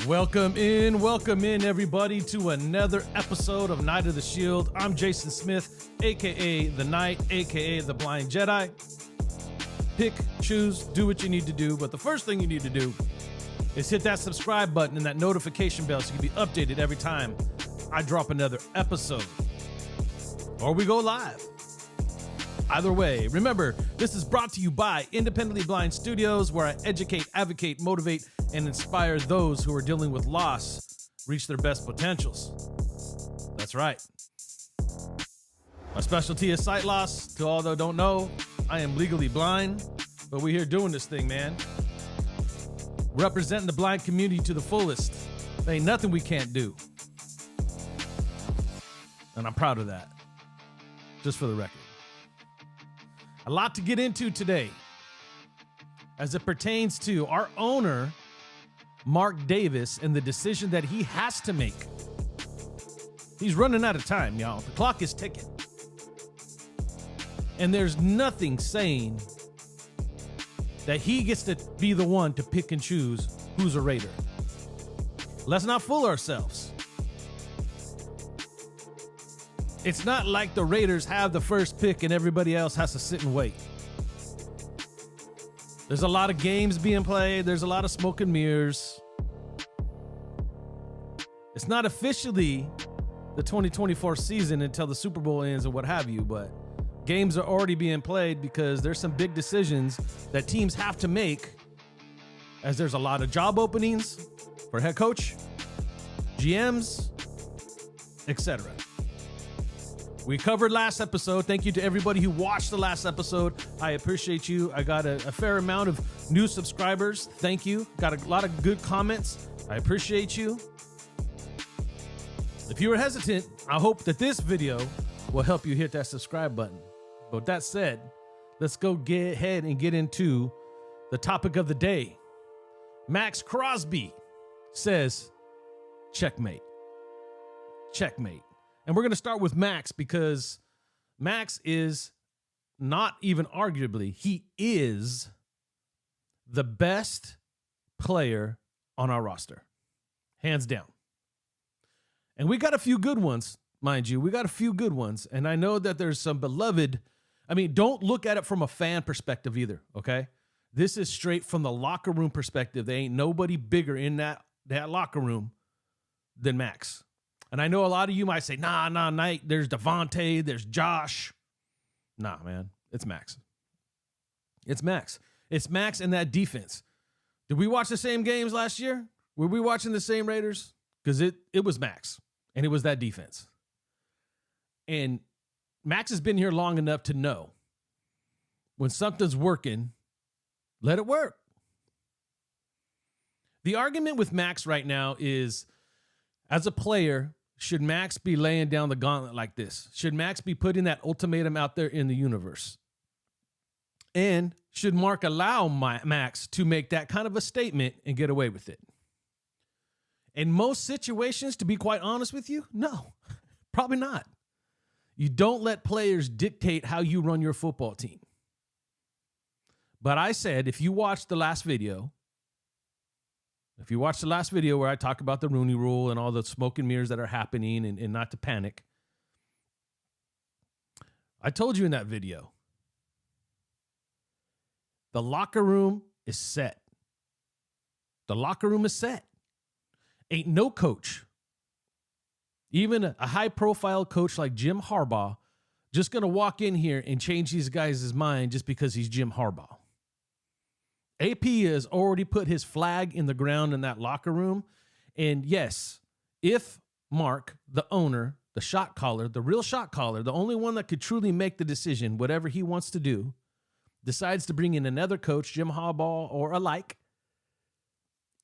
Welcome in, everybody, to another episode of Knight of the Shield. I'm Jason Smith, a.k.a. The Knight, a.k.a. The Blind Jedi. Pick, choose, do what you need to do, but the first thing you need to do is hit that subscribe button and that notification bell so you can be updated every time I drop another episode or we go live. Either way, remember, this is brought to you by Independently Blind Studios, where I educate, advocate, motivate, and inspire those who are dealing with loss reach their best potentials. That's right. My specialty is sight loss. To all that don't know, I am legally blind, but we're here doing this thing, man. Representing the blind community to the fullest. There ain't nothing we can't do. And I'm proud of that. Just for the record. A lot to get into today as it pertains to our owner, Mark Davis, and the decision that he has to make. He's running out of time, y'all. The clock is ticking. And there's nothing saying that he gets to be the one to pick and choose who's a Raider. Let's not fool ourselves. It's not like the Raiders have the first pick and everybody else has to sit and wait. There's a lot of games being played. There's a lot of smoke and mirrors. It's not officially the 2024 season until the Super Bowl ends and what have you, but games are already being played because there's some big decisions that teams have to make, as there's a lot of job openings for head coach, GMs, etc. We covered last episode. Thank you to everybody who watched the last episode. I appreciate you. I got a fair amount of new subscribers. Thank you. Got a lot of good comments. I appreciate you. If you were hesitant, I hope that this video will help you hit that subscribe button. But with that said, let's go get ahead and get into the topic of the day. Max Crosby says, checkmate. Checkmate. And we're going to start with Max because Max is not even arguably, he is the best player on our roster. Hands down. And we got a few good ones, mind you. We got a few good ones. And I know that there's some beloved. I mean, don't look at it from a fan perspective either, okay? This is straight from the locker room perspective. There ain't nobody bigger in that locker room than Max. And I know a lot of you might say, nah, Knight, there's Devontae, there's Josh. Nah, man, it's Max. It's Max. It's Max and that defense. Did we watch the same games last year? Were we watching the same Raiders? Because it was Max, and it was that defense. And Max has been here long enough to know when something's working, let it work. The argument with Max right now is, as a player, should Max be laying down the gauntlet like this? Should Max be putting that ultimatum out there in the universe? And should Mark allow Max to make that kind of a statement and get away with it? In most situations, to be quite honest with you, no, probably not. You don't let players dictate how you run your football team. But I said, if you watch the last video where I talk about the Rooney Rule and all the smoke and mirrors that are happening and not to panic, I told you in that video, the locker room is set. The locker room is set. Ain't no coach, even a high-profile coach like Jim Harbaugh, just going to walk in here and change these guys' mind just because he's Jim Harbaugh. AP has already put his flag in the ground in that locker room. And yes, if Mark, the owner, the shot caller, the real shot caller, the only one that could truly make the decision, whatever he wants to do, decides to bring in another coach, Jim Harbaugh or alike,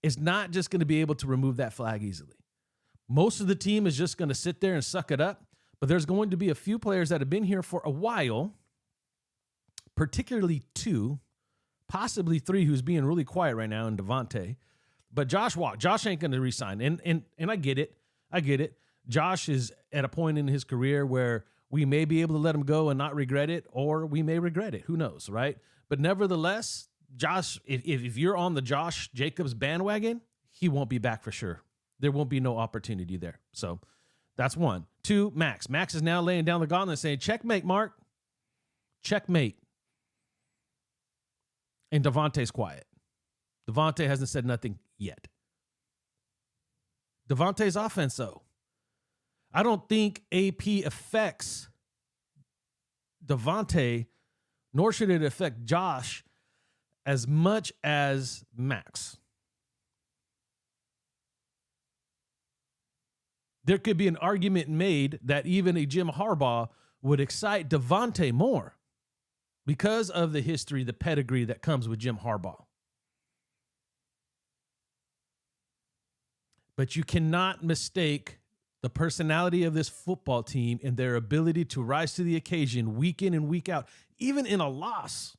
is not just going to be able to remove that flag easily. Most of the team is just going to sit there and suck it up. But there's going to be a few players that have been here for a while, particularly two, possibly three, who's being really quiet right now, and Devontae. But Josh ain't going to resign. And I get it. Josh is at a point in his career where we may be able to let him go and not regret it, or we may regret it. Who knows, right? But nevertheless, Josh, if you're on the Josh Jacobs bandwagon, he won't be back for sure. There won't be no opportunity there. So that's one. Two, Max. Max is now laying down the gauntlet saying, checkmate, Mark. Checkmate. And Devontae's quiet. Devontae hasn't said nothing yet. Devontae's offense, though. I don't think AP affects Devontae, nor should it affect Josh as much as Max. There could be an argument made that even a Jim Harbaugh would excite Devontae more because of the history, the pedigree that comes with Jim Harbaugh. But you cannot mistake the personality of this football team and their ability to rise to the occasion week in and week out, even in a loss.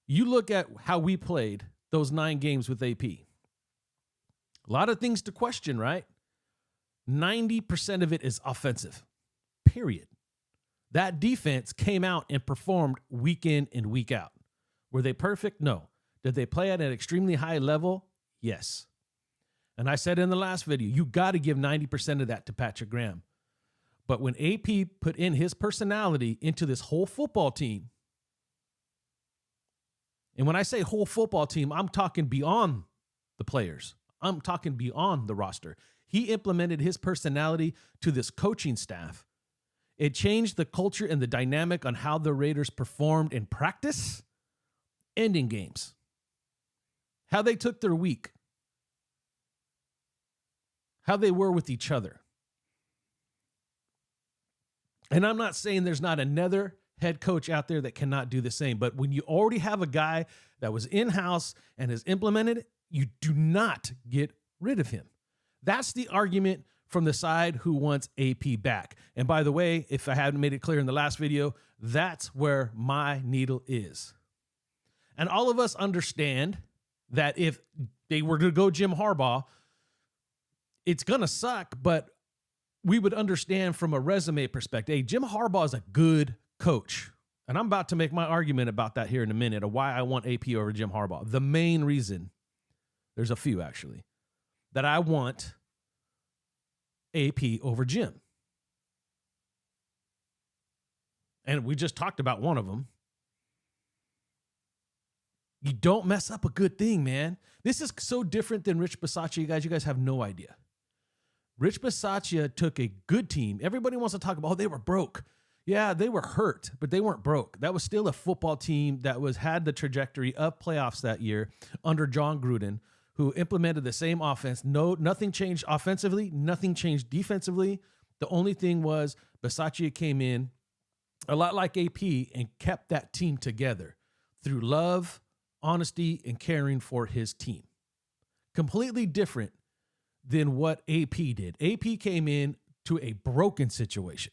You look at how we played those 9 games with AP. A lot of things to question, right? 90% of it is offensive, period. That defense came out and performed week in and week out. Were they perfect? No. Did they play at an extremely high level? Yes. And I said in the last video, you got to give 90% of that to Patrick Graham. But when AP put in his personality into this whole football team, and when I say whole football team, I'm talking beyond the players. I'm talking beyond the roster. He implemented his personality to this coaching staff. It changed the culture and the dynamic on how the Raiders performed in practice and in games. How they took their week. How they were with each other. And I'm not saying there's not another head coach out there that cannot do the same, but when you already have a guy that was in-house and has implemented it, you do not get rid of him. That's the argument from the side who wants AP back. And by the way, if I hadn't made it clear in the last video, that's where my needle is. And all of us understand that if they were to go Jim Harbaugh, it's going to suck, but we would understand from a resume perspective. Hey, Jim Harbaugh is a good coach. And I'm about to make my argument about that here in a minute of why I want AP over Jim Harbaugh. The main reason, there's a few actually, that I want AP over Jim. And we just talked about one of them. You don't mess up a good thing, man. This is so different than Rich Bisaccia, you guys. You guys have no idea. Rich Bisaccia took a good team. Everybody wants to talk about, oh, they were broke. Yeah, they were hurt, but they weren't broke. That was still a football team that had the trajectory of playoffs that year under John Gruden, who implemented the same offense. Nothing changed offensively. Nothing changed defensively. The only thing was Bisaccia came in a lot like AP and kept that team together through love, honesty, and caring for his team. Completely different than what AP did. AP came in to a broken situation.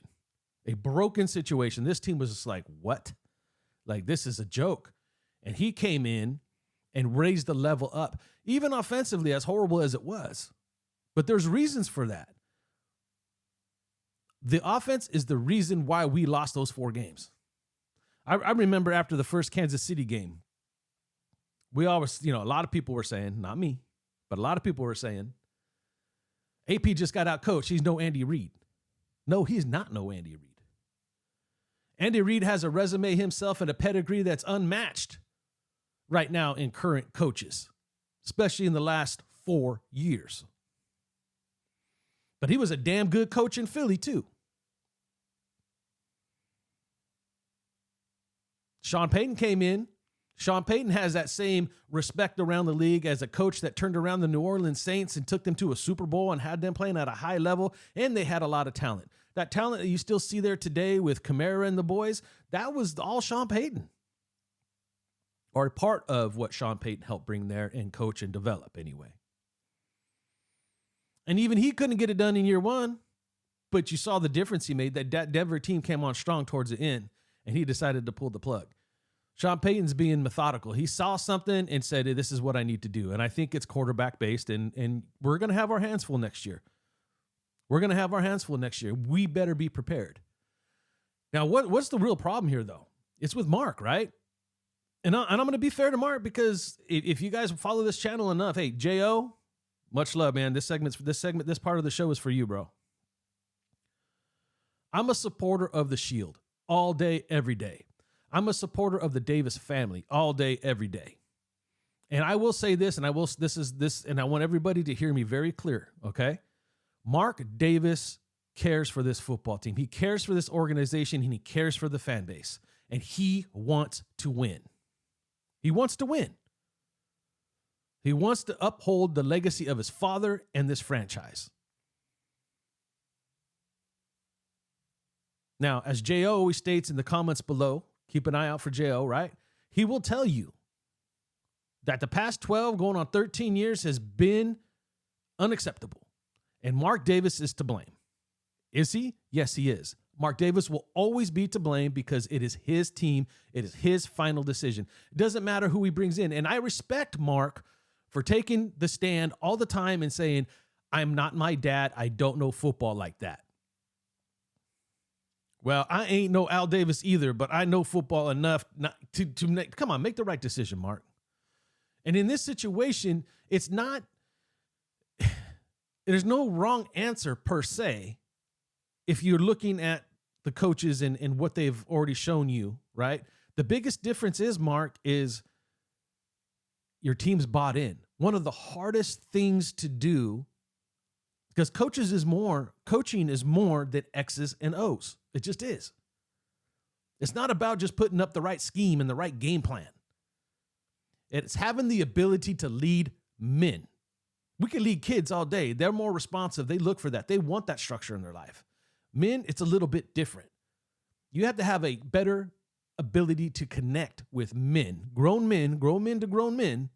A broken situation. This team was just like, what? Like, this is a joke. And he came in and raised the level up, even offensively, as horrible as it was. But there's reasons for that. The offense is the reason why we lost those 4 games. I remember after the first Kansas City game, we always, a lot of people were saying, not me, but a lot of people were saying, AP just got out coached. He's no Andy Reid. No, he's not no Andy Reid. Andy Reid has a resume himself and a pedigree that's unmatched right now in current coaches, especially in the last 4 years. But he was a damn good coach in Philly, too. Sean Payton came in. Sean Payton has that same respect around the league as a coach that turned around the New Orleans Saints and took them to a Super Bowl and had them playing at a high level, and they had a lot of talent. That talent that you still see there today with Kamara and the boys, that was all Sean Payton. Or part of what Sean Payton helped bring there and coach and develop anyway. And even he couldn't get it done in year 1, but you saw the difference he made. That Denver team came on strong towards the end, and he decided to pull the plug. Sean Payton's being methodical. He saw something and said, hey, this is what I need to do. And I think it's quarterback based, and we're going to have our hands full next year. We're going to have our hands full next year. We better be prepared. Now, what's the real problem here, though? It's with Mark, right? And I'm going to be fair to Mark, because if you guys follow this channel enough, hey, J.O., much love, man. This part of the show is for you, bro. I'm a supporter of the Shield all day, every day. I'm a supporter of the Davis family all day, every day. And I will say this, and I want everybody to hear me very clear, okay? Mark Davis cares for this football team. He cares for this organization, and he cares for the fan base. And he wants to win. He wants to win. He wants to uphold the legacy of his father and this franchise. Now, as J.O. always states in the comments below, keep an eye out for J.O., right? He will tell you that the past 12 going on 13 years has been unacceptable. And Mark Davis is to blame. Is he? Yes, he is. Mark Davis will always be to blame because it is his team. It is his final decision. It doesn't matter who he brings in. And I respect Mark for taking the stand all the time and saying, I'm not my dad. I don't know football like that. Well, I ain't no Al Davis either, but I know football enough not to come on, make the right decision, Mark. And in this situation, there's no wrong answer per se if you're looking at the coaches and what they've already shown you, right? The biggest difference is, Mark, is your team's bought in. One of the hardest things to do, because coaching is more than X's and O's. It just is. It's not about just putting up the right scheme and the right game plan. It's having the ability to lead men. We can lead kids all day. They're more responsive. They look for that. They want that structure in their life. Men, it's a little bit different. You have to have a better ability to connect with men, grown men to grown men,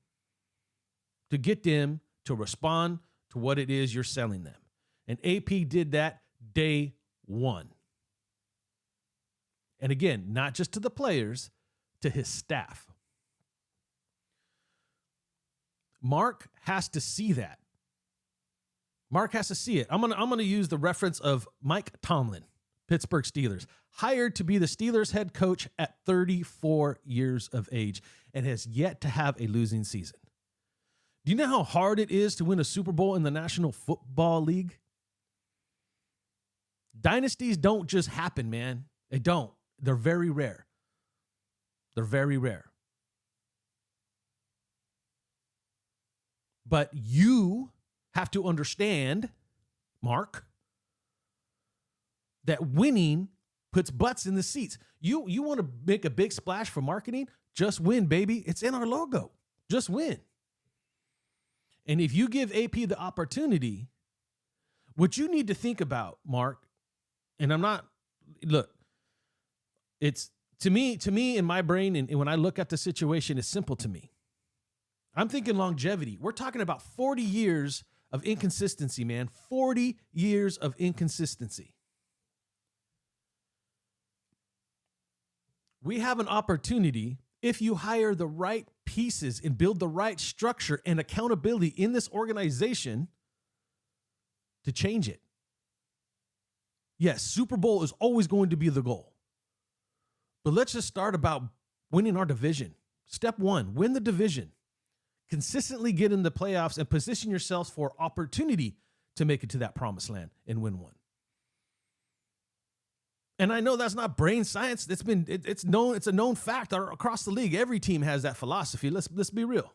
to get them to respond to what it is you're selling them. And AP did that day one. And again, not just to the players, to his staff. Mark has to see that. Mark has to see it. I'm gonna use the reference of Mike Tomlin, Pittsburgh Steelers, hired to be the Steelers head coach at 34 years of age and has yet to have a losing season. Do you know how hard it is to win a Super Bowl in the National Football League? Dynasties don't just happen, man. They don't. They're very rare. They're very rare. But you have to understand, Mark, that winning puts butts in the seats. You want to make a big splash for marketing? Just win, baby. It's in our logo. Just win. And if you give AP the opportunity, what you need to think about, Mark, and it's to me in my brain, and when I look at the situation, it's simple to me. I'm thinking longevity. We're talking about 40 years of inconsistency, man. 40 years of inconsistency. We have an opportunity, if you hire the right pieces and build the right structure and accountability in this organization, to change it. Yes, Super Bowl is always going to be the goal. But let's just start about winning our division. Step one, win the division. Consistently get in the playoffs and position yourselves for opportunity to make it to that promised land and win one. And I know that's not brain science. It's a known fact across the league. Every team has that philosophy. Let's be real.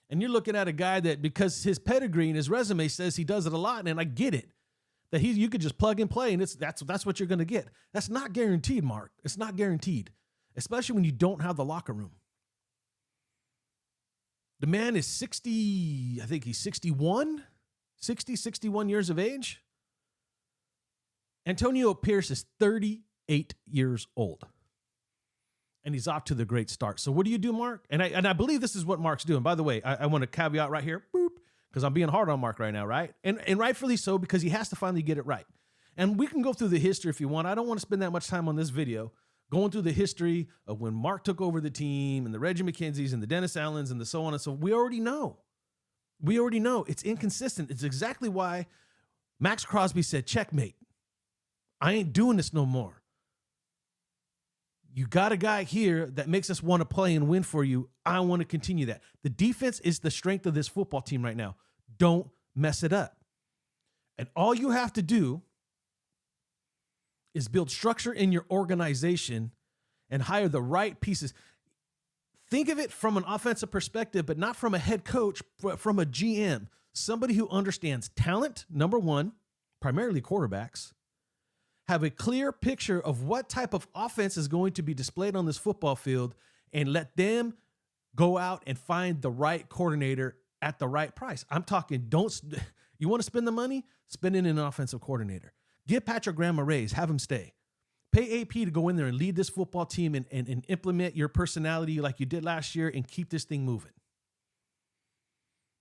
And you're looking at a guy that, because his pedigree and his resume says he does it a lot, and I get it, that you could just plug and play, and that's what you're going to get. That's not guaranteed, Mark. It's not guaranteed, especially when you don't have the locker room. The man is 60, I think he's 61 years of age. Antonio Pierce is 38 years old. And he's off to the great start. So what do you do, Mark? And I believe this is what Mark's doing. By the way, I want to caveat right here, because I'm being hard on Mark right now, right? And rightfully so, because he has to finally get it right. And we can go through the history if you want. I don't want to spend that much time on this video going through the history of when Mark took over the team and the Reggie McKenzies and the Dennis Allens and the so on and so. We already know. It's inconsistent. It's exactly why Max Crosby said, checkmate. I ain't doing this no more. You got a guy here that makes us want to play and win for you. I want to continue that. The defense is the strength of this football team right now. Don't mess it up. And all you have to do is build structure in your organization and hire the right pieces. Think of it from an offensive perspective, but not from a head coach, but from a GM, somebody who understands talent, number one, primarily quarterbacks, have a clear picture of what type of offense is going to be displayed on this football field, and let them go out and find the right coordinator at the right price. I'm talking, you want to spend the money? Spend it in an offensive coordinator. Give Patrick Graham a raise, have him stay. Pay AP to go in there and lead this football team and implement your personality like you did last year and keep this thing moving.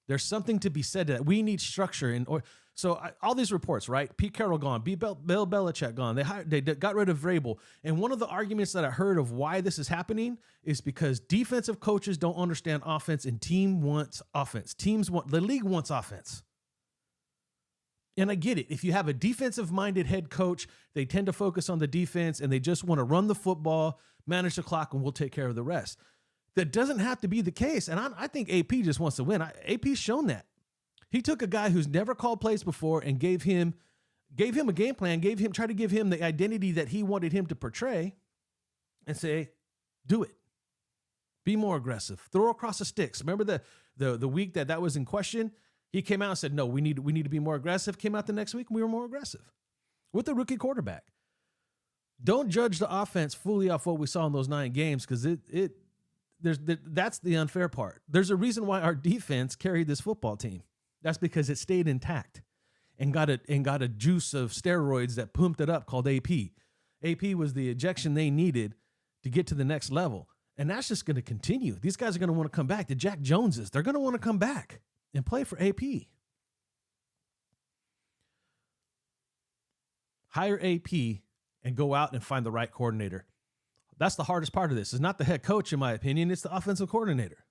There's something to be said to that. We need structure. All these reports, right? Pete Carroll gone, Bill Belichick gone. They got rid of Vrabel. And one of the arguments that I heard of why this is happening is because defensive coaches don't understand offense and team wants offense. The league wants offense. And I get it. If you have a defensive-minded head coach, they tend to focus on the defense and they just want to run the football, manage the clock, and we'll take care of the rest. That doesn't have to be the case. And I think AP just wants to win. AP's shown that. He took a guy who's never called plays before and gave him a game plan, tried to give him the identity that he wanted him to portray and say, do it. Be more aggressive. Throw across the sticks. Remember the week that was in question? He came out and said, no, we need to be more aggressive. Came out the next week and we were more aggressive with the rookie quarterback. Don't judge the offense fully off what we saw in those 9 games, because that's the unfair part. There's a reason why our defense carried this football team. That's because it stayed intact and got a juice of steroids that pumped it up called AP. AP was the ejection they needed to get to the next level. And that's just going to continue. These guys are going to want to come back. The Jack Joneses, they're going to want to come back and play for AP. Hire AP and go out and find the right coordinator. That's the hardest part of this. It's not the head coach, in my opinion. It's the offensive coordinator.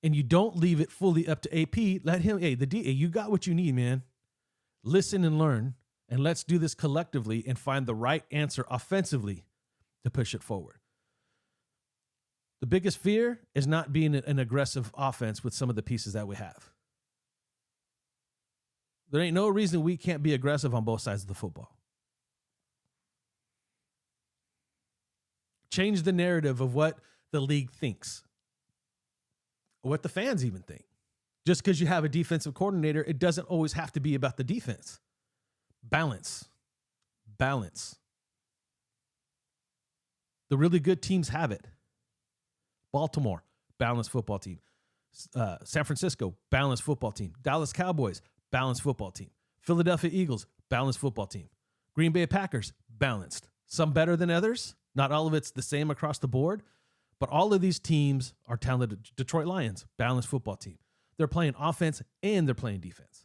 And you don't leave it fully up to AP. Let him, the DA, you got what you need, man. Listen and learn, and let's do this collectively and find the right answer offensively to push it forward. The biggest fear is not being an aggressive offense with some of the pieces that we have. There ain't no reason we can't be aggressive on both sides of the football. Change the narrative of what the league thinks, or what the fans even think. Just because you have a defensive coordinator, it doesn't always have to be about the defense. Balance. The really good teams have it. Baltimore, balanced football team. San Francisco, balanced football team. Dallas Cowboys, balanced football team. Philadelphia Eagles, balanced football team. Green Bay Packers, balanced. Some better than others. Not all of it's the same across the board, but all of these teams are talented. Detroit Lions, balanced football team. They're playing offense and they're playing defense.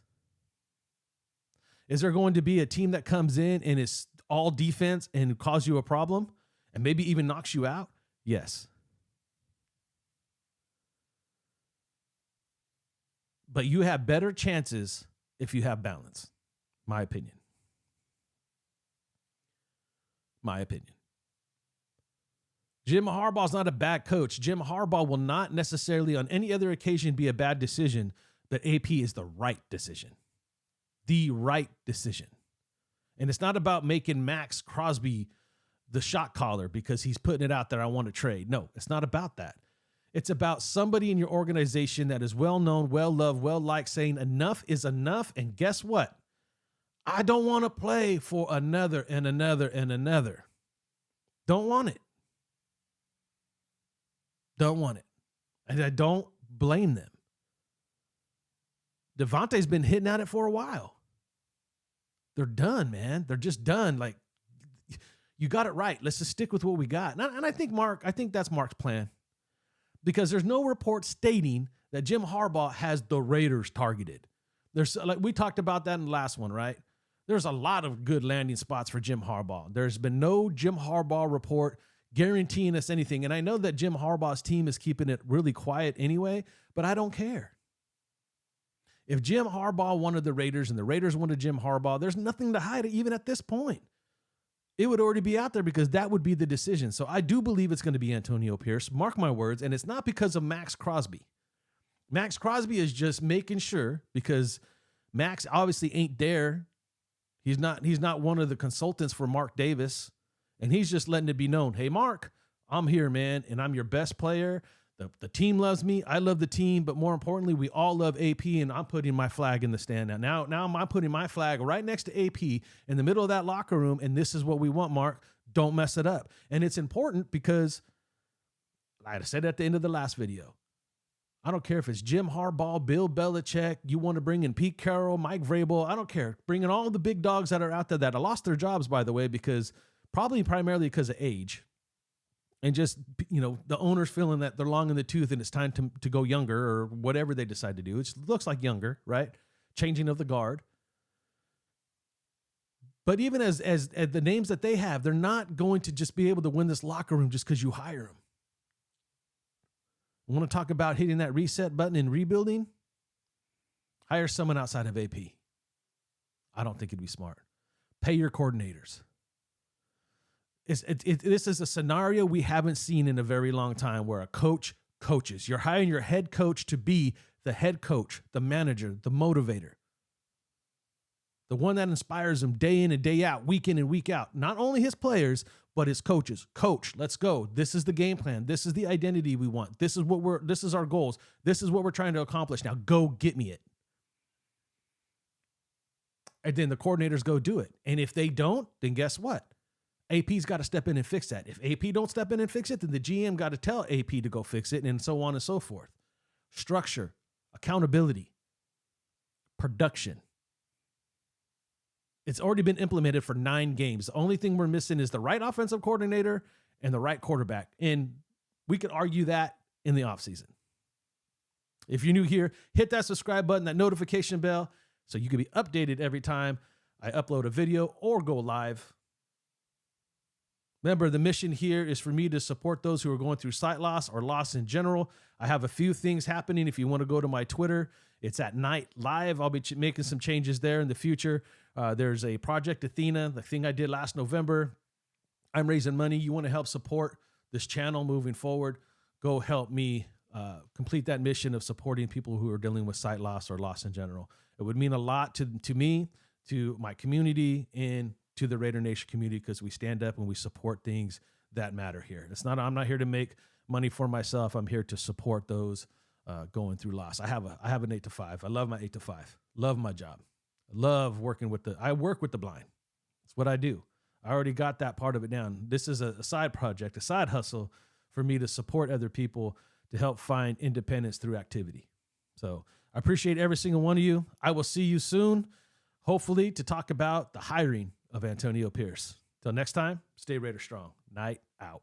Is there going to be a team that comes in and is all defense and cause you a problem and maybe even knocks you out? Yes. But you have better chances if you have balance. My opinion. Jim Harbaugh's not a bad coach. Jim Harbaugh will not necessarily on any other occasion be a bad decision, but AP is the right decision. The right decision. And it's not about making Max Crosby the shot caller because he's putting it out there, I want to trade. No, it's not about that. It's about somebody in your organization that is well-known, well-loved, well-liked, saying enough is enough. And guess what? I don't want to play for another and another and another. Don't want it. Don't want it. And I don't blame them. Devontae's been hitting at it for a while. They're done, man. They're just done. Like, you got it right. Let's just stick with what we got. And I think that's Mark's plan. Because there's no report stating that Jim Harbaugh has the Raiders targeted. There's, like we talked about that in the last one, right? There's a lot of good landing spots for Jim Harbaugh. There's been no Jim Harbaugh report guaranteeing us anything. And I know that Jim Harbaugh's team is keeping it really quiet anyway, but I don't care. If Jim Harbaugh wanted the Raiders and the Raiders wanted Jim Harbaugh, there's nothing to hide even at this point. it would already be out there because that would be the decision. So I do believe it's going to be Antonio Pierce. Mark my words. And it's not because of Max Crosby. Max Crosby is just making sure, because Max obviously ain't there. He's not one of the consultants for Mark Davis. And he's just letting it be known, hey, Mark, I'm here, man, and I'm your best player. The team loves me. I love the team. But more importantly, we all love AP, and I'm putting my flag in the stand now. Now I'm putting my flag right next to AP in the middle of that locker room, and this is what we want, Mark. Don't mess it up. And it's important because, like I said at the end of the last video, I don't care if it's Jim Harbaugh, Bill Belichick, you want to bring in Pete Carroll, Mike Vrabel, I don't care. Bring in all the big dogs that are out there that have lost their jobs, by the way, because primarily because of age. And just, the owners feeling that they're long in the tooth and it's time to go younger or whatever they decide to do. It looks like younger, right? Changing of the guard. But even as the names that they have, they're not going to just be able to win this locker room just because you hire them. I want to talk about hitting that reset button and rebuilding? Hire someone outside of AP. I don't think it'd be smart. Pay your coordinators. This is a scenario we haven't seen in a very long time where a coach coaches. You're hiring your head coach to be the head coach, the manager, the motivator, the one that inspires him day in and day out, week in and week out. Not only his players, but his coaches. Coach, let's go. This is the game plan. This is the identity we want. This is our goals. This is what we're trying to accomplish. Now go get me it. And then the coordinators go do it. And if they don't, then guess what? AP's got to step in and fix that. If AP don't step in and fix it, then the GM got to tell AP to go fix it, and so on and so forth. Structure, accountability, production. It's already been implemented for 9 games. The only thing we're missing is the right offensive coordinator and the right quarterback. And we could argue that in the offseason. If you're new here, hit that subscribe button, that notification bell, so you can be updated every time I upload a video or go live. Remember, the mission here is for me to support those who are going through sight loss or loss in general. I have a few things happening. If you want to go to my Twitter, it's at Night Live. I'll be making some changes there in the future. There's a Project Athena, the thing I did last November. I'm raising money. You want to help support this channel moving forward, go help me complete that mission of supporting people who are dealing with sight loss or loss in general. It would mean a lot to me, to my community, and to the Raider Nation community, because we stand up and we support things that matter here. I'm not here to make money for myself. I'm here to support those going through loss. I have an 8 to 5. I love my 8 to 5. Love my job. I love working I work with the blind. That's what I do. I already got that part of it down. This is a side project, a side hustle for me to support other people to help find independence through activity. So I appreciate every single one of you. I will see you soon, hopefully, to talk about the hiring of Antonio Pierce. Till next time, stay Raider strong. Night out.